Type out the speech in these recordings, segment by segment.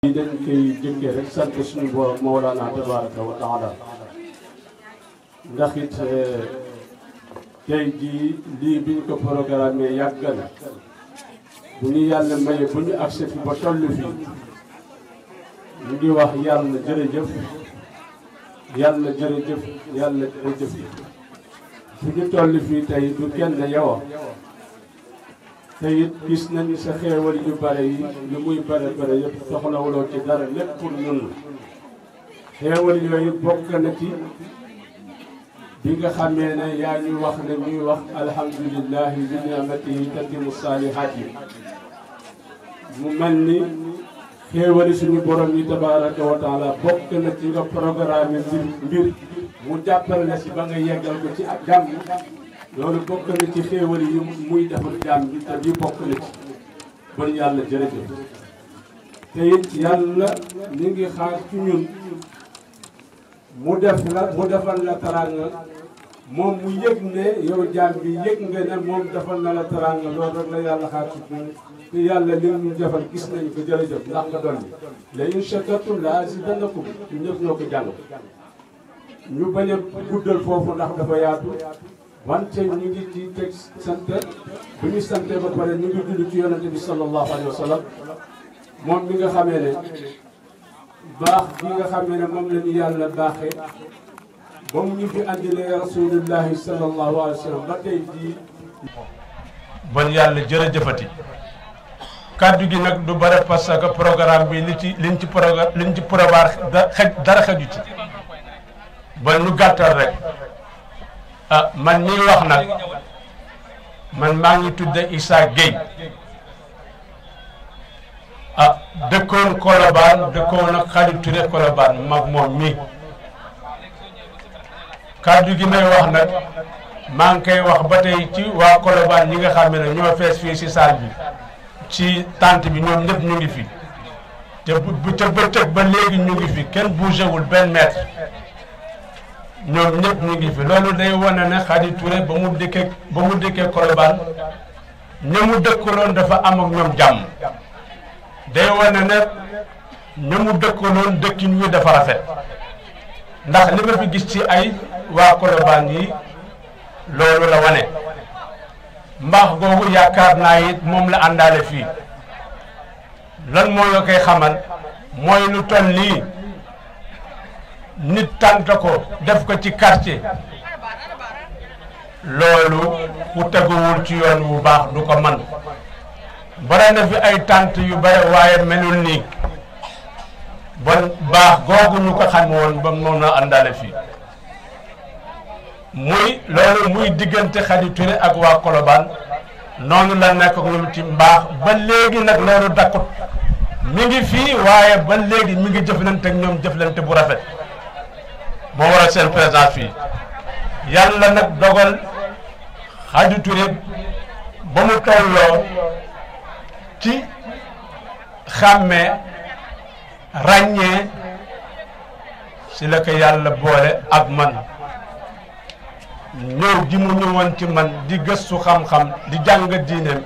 yi dañ koy jëkkee rek sant suñu borom Mawlana tabaraka wa taala ndax it tey jii lii biñ ko programme yàgg na bu ñu yàlla maye bu ñu accès fi ba toll fii ñu ngi wax yàlla jërëjëf yàlla jërëjëf yàlla jërëjëf fu ñu toll fii tey du kenn yow te it gis nañu sa xeewal yu bare yi lu muy bare bare yëpp soxlawuloo ci dara lépp pour ñun xeewal yooyu bokk na ci bi nga xamee ne yaa ñu wax ne ñuy wax alhamdulillahi bi ni'matihi tatimu saalihaat yi mu mel ni xeewali suñu borom yi tabaraka wa taala bokk na ci nga programme mbir mu jàppal la si ba nga yeggal ko ci ak jàmm loolu bokk na ci xéewal yi muy defal jaam bi te bii bokk na ci bon yàlla jërëjëf te it yàlla ñu ngi xaar ci ñun mu defal la teraanga moom mu yëg ne yow jaam bi yëg nga ne moom defal na la teraanga loolu rek la yàlla xaar ci ñun te yàlla li ñu defal gis nañ ko jërëjëf ndax nga dolli la in shakartum la azidannakum ñu ñëpp ñoo ko jàng ñu bañ a guddal foofu ndax dafa yaatu wante ñu ngi ci teg sant bu ñu sante ba pare ñu ngi dund ci yonente bi sallallahu alayhi wa sallam moom mi nga xamee ne baax bi nga xamee ne moom la ñu yàlla baaxee ba mu ñu fi andilee rasulullahi sallallahu alayhi wa sallam ba tey jii bon yàlla jërëjëfati kaddu gi nag du bare parce que programme bi liñ ci prévoir dara xaju ci bon ñu gàttal rek man ñuy wax nag man maa ngi tudde Issa Gueye dëkkoon Colobane dëkkoon ak Khalid Touré Colobane mag moom mi kaddu gi may wax nag maa ngi koy wax ba tey ci waa Colobane ñi nga xam ne ñoo fees fii si salle bi ci tente bi ñoom ñëpp ñu ngi fi te bëccëg ba léegi ñu ngi fi kenn bougéwul benn mètre ñoom ñëpp ñu ngi fi loolu day wane ne Khalid Touré ba mu dëkkee Colobane ña mu dëkkaloon dafa am ak ñoom jàmm day wane ne ña mu dëkkaloon dëkkin wi dafa rafet ndax li ma fi gis ci ay waa Colobane yi loolu la wane mbaax googu yaakaar naa it moom la àndaale fii lan moo la koy xamal mooy lu toll nii nit tànt ko def ko ci quartier loolu ku teguwul ci yoon bu baax du ko man bare na fi ay tànt yu bare waaye melul nii bon baax googu ñu ko xam woon ba moom la àndaale fii muy diggante Khalid Touré ak waa Colobane noonu la nekk ak ñoom ci mbaax ba léegi nag loolu dakkut mi ngi fii waaye ba léegi mi ngi jëflante ak ñoom jëflante bu rafet moo waral seen présence fii yàlla nag dogal Khalid Touré ba mu tolloo ci xàmmee ràññee si la ko yàlla boole ak man ñëw gi mu ñëwoon ci man di gëstu xam-xam di jàng diineem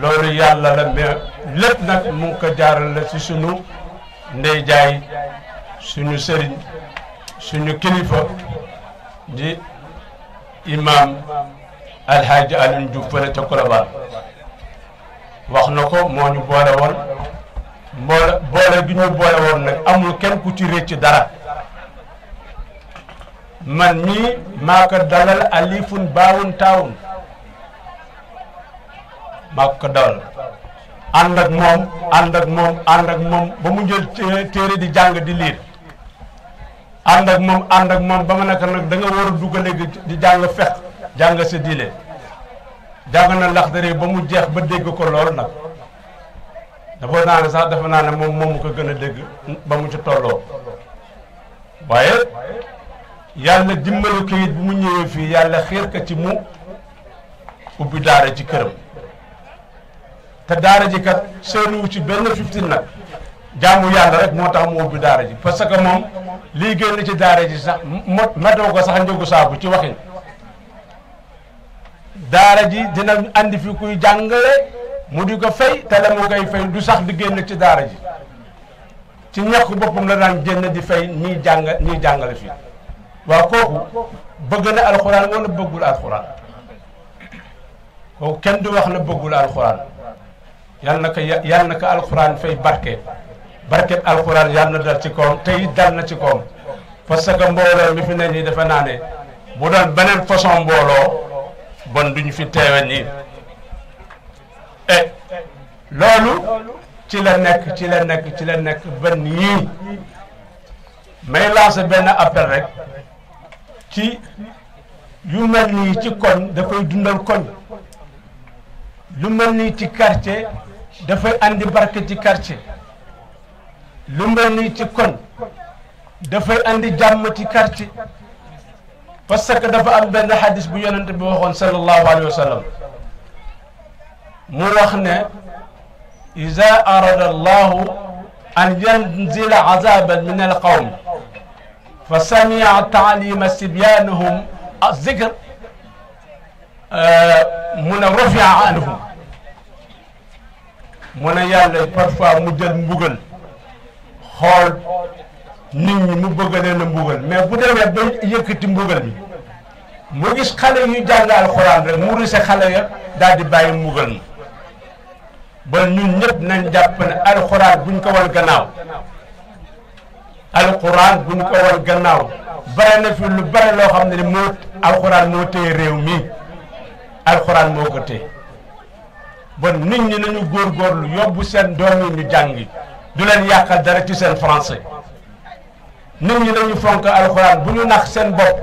loolu yàlla la mais lépp nag mu ngi ko jaaral la ci sunu ndey jaay suñu sëriñ suñu kilifa di imam alhaaji Alioune Diouf fële ca Colobane wax na ko moo ñu boole woon boole gi ñu boole woon nag amul kenn ku ci rëcc dara man mii maa ko dalal alifun baawun taawun maa ko dalal ànd ak moom ba mu jël téere di jàng di liir ànd ak moom ba ma nekk nag da nga war a dugg léegi di jàng fex jàng sa diine jàng na Laxdari ba mu jeex ba dégg ko lool nag dafa naa ne moom moomu ko gën a dégg ba mu ci tolloo waaye yàlla dimbali ko it bu mu ñëwee fii yàlla xiir ko ci mu ubbi daara ci këram te daara ji kat seenu ci benn 15 nag jaamu yàlla rek moo tax mu ubbi daara ji parce que moom lii génn ci daara ji sax matoo ko sax njëgu saabu ci waxin daara ji dina andi fi kuy jàngale mu di ko fay te la mu koy fay du sax di génn ci daara ji ci ñàkk boppam la daan génn di fay ñiy jàngale fii waaw kooku bëgg na alxuraan wala bëggul alxuraan kooku kenn du wax na bëggul alxuraan yal na ko alxuraan fay barke alxuraan yal na dal ci kawam te it dal na ci kawam parce que mbooloo mi fi ne nii dafa naa ne bu doon beneen façon mbooloo bon duñu fi teewe nii loolu ci la nekk ba nii may lancer benn appel rek ci yu mel nii ci koñ dafay dundal koñ lu mel nii ci quartier dafay andi barke ci quartier lu mel nii ci koñ dafay andi jàmm ci quartier parce que dafa am benn hadis bu yonent bi waxoon sallallahu alayhi wa sallam mu wax ne iza arada allahu an yanzila azaban min alqawm fa samia taalima sibyanahum zikr mu ne rafia anhum mu ne yàlla parfois mu jël mbugal xool nit ñi mu bëgg leen a mbugal mais bu demee ba yëkkati mbugal mi mu gis xale yu jàng alxuraan rek mu ruse xale ya daal di bàyyi mbugal mi ba ñun ñëpp nañ jàpp ne alxuraan buñ ko wan gannaaw alxuraan buñ ko wan gannaaw bare na fi lu bare loo xam ne ni moo alxuraan moo téye réew mi alxuraan moo ko téye bon nit ñi nañu góorgóorlu yóbbu seen doom yi ñu jàngi du leen yàqal dara ci seen français nit ñi nañu fonk alxuraan bu ñu nax seen bopp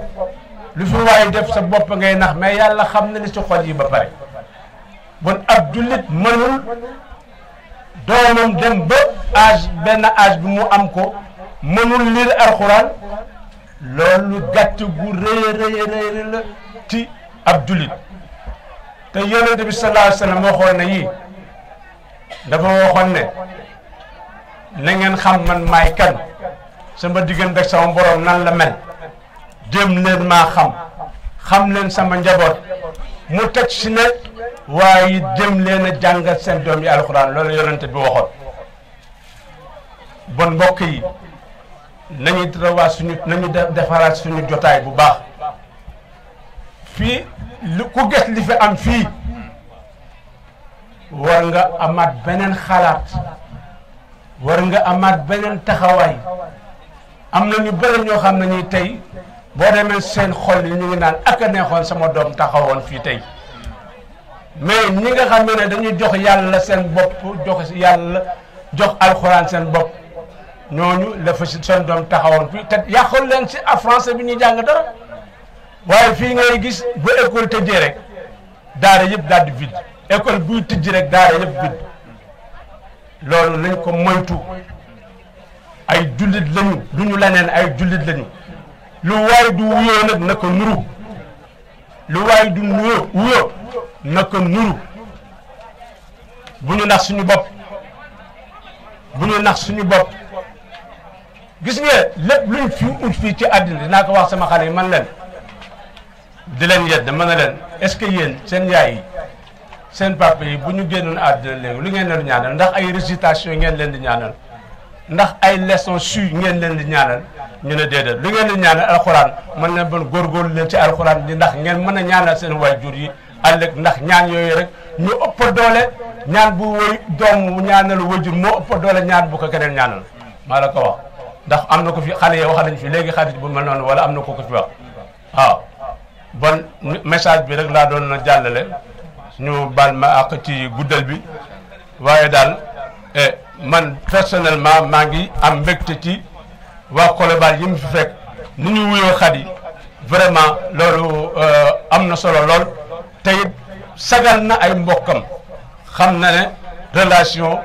lu fi waaye def sa bopp ngay nax mais yàlla xam na ni ci xol yi ba pare bon ab jullit mënul doomam dem ba benn âge bi mu am ko mënul lire alxuraan loolu gàtt gu rëy la ci ab jullit te yonent bi sallallahu alayhi wa sallam waxoon na yii dafa waxoon ne na ngeen xam man maay kan sama diggante ak sama borom nan la mel jéem leen maa xam leen sama njaboot mu teg si ne waaye jéem leen a jàngal seen doom yi alxuraan loolu yonent bi waxoon bon mbokk yi nañu defaraat suñu jotaay bu baax fii ku gis li fi am fii war nga amaat beneen xalaat war nga amaat beneen taxawaay am na ñu bëri ñoo xam ne ñi tey boo demee seen xol yi ñu ngi naan ak a neexoon sama doom taxawoon fii tey mais ñi nga xam ne dañuy jox yàlla seen bopp jox alxuraan seen bopp ñooñu la fa seen doom taxawoon fii te yàqul leen si a français bi ñuy jàng dara waaye fii ngay gis bu école tëjee rek daara yëpp daal di vide école buy tëj rek daara yëpp vide loolu nañ ko moytu ay jullit lañu du ñu leneen ay jullit lañu lu waay du wuyoo nag na ko nuru lu waay du wuyoo na ko nuru bu ñu nax suñu bopp gis nga lépp luñ fi ut fii ci àddina dinaa ko wax sama xale yi man leen di leen yedd mën na leen est-ce que yéen seen yaay yi seen papa yi bu ñu génnoon àddina léegi lu ngeen leen di ñaanal ndax ay récitation ngeen leen di ñaanal ndax ay leçons su ngeen leen di ñaanal ñu ne déedéet lu ngeen di ñaanal alxuraan mën na bon góorgóorlu leen ci alxuraan di ndax ngeen mën a ñaanal seen waajur yi ëllëg ndax ñaan yooyu rek ñu ëpp doole ñaan bu woy doom ñaanal waajur moo ëpp doole ñaan bu ko keneen ñaanal maa la ko wax ndax am na ko fi xale yi wax nañ fi léegi xarit bu mel noonu wala am na ko fi wax waaw bon message bi rek laa doon na jàllale ñu baal ma ak ci guddal bi waaye daal man personnellement maa ngi am mbégte ci waa Colobane yi mu fi fekk ni ñu wuyoo Khady vraiment loolu am na solo lool te it sagal na ay mbokkam xam na ne relation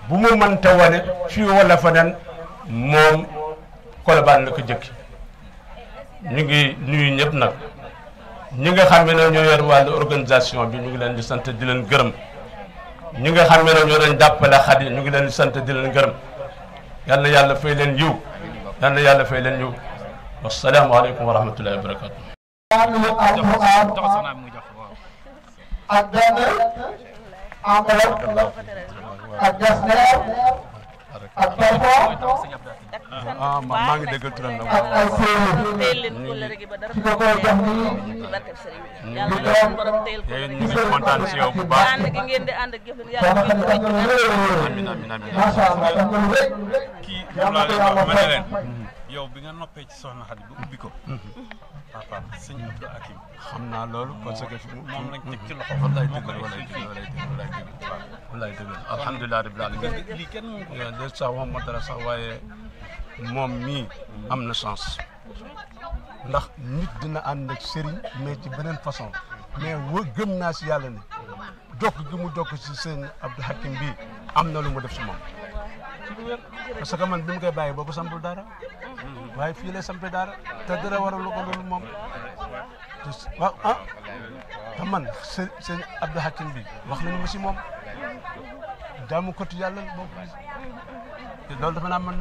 bu mu mënta wane fii wala feneen moom Colobane la ko jëkki ñu ngi nuyu ñëpp nag ñi nga xam ne ñoo yor wàllu organisation bi ñu ngi leen di sant di leen gërëm ñi nga xam ne ñoo leen jàppale Khady ñu ngi leen di sant di leen gërëm yal na yàlla fay leen yiw yal na yàlla fay leen yiw wasalaamaaleykum wa rahmatullahi wa barakatu ak benn enveloppe ak jasneer ak parfum maa ngi dégg turam ak ay séeréer teel leen ko la rek ba dara ki nga koy jox nii ci barkeb sëriñ bi yàlla na suñu borom teel ko ñu ngi kontaan si yow bu baax ànd gi ngeen di ànd ak jëf soxna yàlla Xadi def nga lu rëy amiin amiin amiin macha allah def nga lu rëy kii yàlla moom ko laa yàlla leen wax ma ne fay. leen yow bi nga noppee ci soxna Xadi ba ubbi ko papa sëñ Abdou Hakim xam naa loolu parce que moom lañ teg ci loxo wallaay dëgg la wallaay dëgg la alhamdulilah rabbil alamin lii kenn moom ko de sax waxuma dara sax waaye moom mii am na chance ndax nit dina ànd ak sëriñ mais ci beneen façon mais gëm naa si yàlla ne dokk gi mu dokk si sëñ Abdou Hakim bii am na lu mu def si moom parce que man bi mu koy bàyyi boobu sampul dara waaye fii lay sampe dara te dara waralu ko loolu moom waaw te man sëñ Abdou Hakim bi wax nañu ma si moom jaamu kotu yàlla boobu loolu dafa naa man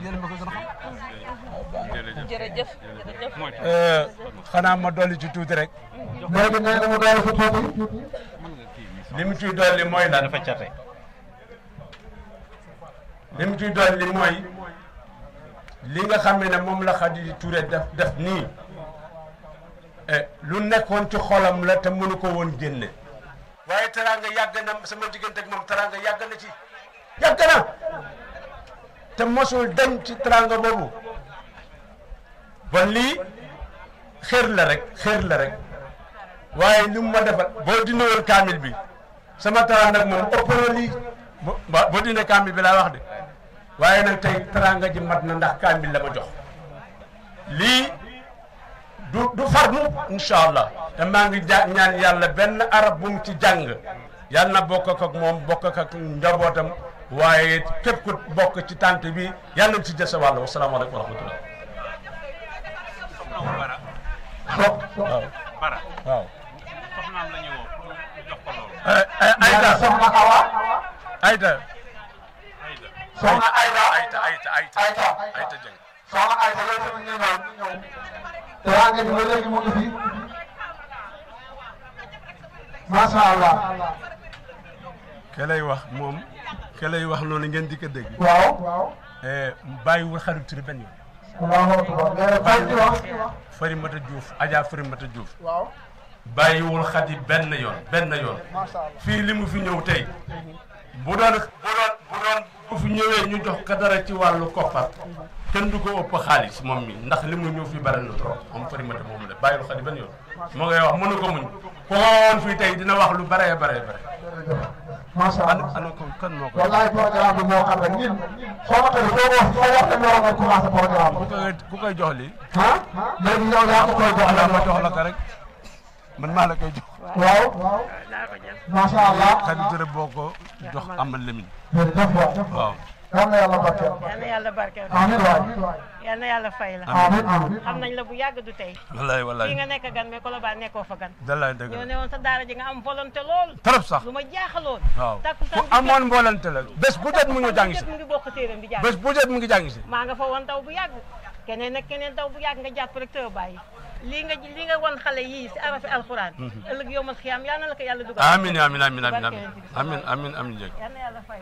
yéen ma ko gën a xam jërëjëf jërëjëf xanaa ma dolli ci tuuti rek léegi nee na mu doon ko tuuti li mu ciy dolli mooy la dafa cate li mu ciy dolli mooy li nga xam ne moom la Khady Touré def nii lu nekkoon ci xolam la te mënu ko woon génne waaye teraanga yàgg na sama diggante ak moom teraanga yàgg na ci yàgg na te mosul dem ci teraanga boobu bon lii xër la rek waaye li mu ma defal boo dindi woon kaamil bi sama teraanga nag moom ëpp na lii boo dindee kaamil bi laa wax de waaye nag tey teraanga ji mat na ndax kaamil la ma jox lii du farmu incha allah te maa ngi ñaan yàlla benn arab bu mu ci jàng yàlla na bokk ak moom bokk ak njabootam waaye képp ku bokk ci tànt bi yàlla na ci jël sa wàll wasalaamaaleykum wa rahmatullah. waaw Bara waaw. soxnaam la ñu woo pour jox ko loolu. Aïda soxna Awa Aïda soxna Aïda Aïda Dieng soxna Aïda yow tamit ñu ñëw teraanga ji ba léegi mu ngi fi macha allah ke lay wax moom ke lay wax noonu ngeen di ko dégg waaw bàyyiwul Khady Touré benn yoon allahu akbar nee na fay ci wax Farimata Diouf Adja Farimata Diouf waaw bàyyiwul Khady benn yoon fii li mu fi ñëw tey bu doon bu fi ñëwee ñu jox ko dara ci wàllu koppar kenn du ko ëpp xaalis moom mi ndax li mu ñëw fii bari na trop moom Farimata moomu la bàyyiwul Khady benn yoon moo ngay wax mënu ko muñ ko woon fii tey dina wax lu bare macha allah ana ko kan moo ko wallaay programme bi moo xam ne ñun soo ma tëjee foo wax te ñoo nga commencé programme ku koy jox lii léegi yow yaa ko koy jox ala ma jox la ko rek man maa la koy jox waaw macha allah Khady Touré boo ko jox amal lemin jërëjëf waaw yal na yàlla barkeel yal na yàlla barkeel amiin waay yal na yàlla fay la amiin amiin xam nañ la bu yàgg du tey wallaay fii nga nekk gan mais Colobane nekkoo fa gan dalaay dëgg ñoo ne woon sa daara ji nga am volonté lool trop sax lu ma jaaxaloon waaw takkusaan ku amoon mboolante la bés bu jot mu ngi jàng si mu ngi bokk téeram di jàng bés bu jot mu ngi jàng si maa nga fa woon taw bu yàgg keneen ak keneen taw bu yàgg nga jàpp rek tëw bàyyi lii nga won xale yii si arafi alxuraan ëllëg yomal xiyaam yal na la ko yàlla dugal amiin amiin amiin amiin amiin amiin amiin yal na yàlla fay